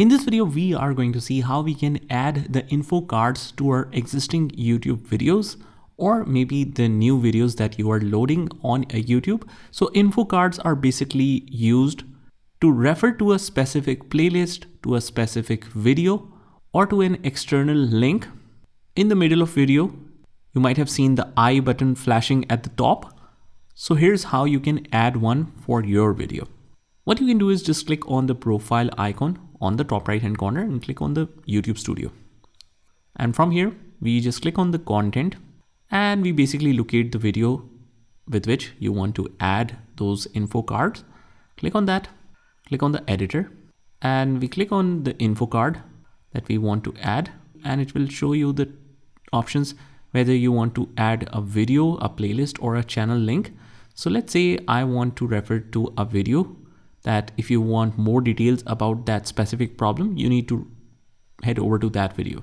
In this video, we are going to see how we can add the info cards to our existing YouTube videos, or maybe the new videos that you are loading on a YouTube. So info cards are basically used to refer to a specific playlist, to a specific video, or to an external link. In the middle of video, you might have seen the I button flashing at the top. So here's how you can add one for your video. What you can do is just click on the profile icon on the top right hand corner and click on the YouTube Studio. And from here, we just click on the content and we basically locate the video with which you want to add those info cards. Click on that, click on the editor, and we click on the info card that we want to add, and it will show you the options whether you want to add a video, a playlist, or a channel link. So let's say I want to refer to a video that if you want more details about that specific problem, you need to head over to that video.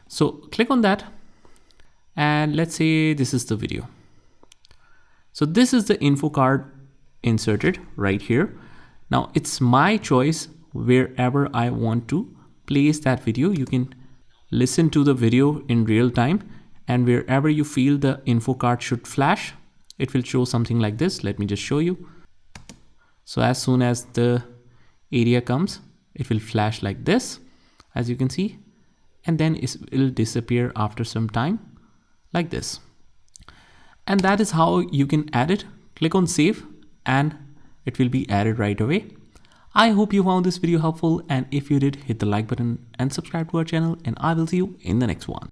So click on that and let's say this is the video. So this is the info card inserted right here. Now it's my choice wherever I want to place that video. You can listen to the video in real time, and wherever you feel the info card should flash, it will show something like this. Let me just show you. So as soon as the area comes, it will flash like this, as you can see, and then it will disappear after some time like this. And that is how you can add it. Click on save and it will be added right away. I hope you found this video helpful, and if you did, hit the like button and subscribe to our channel, and I will see you in the next one.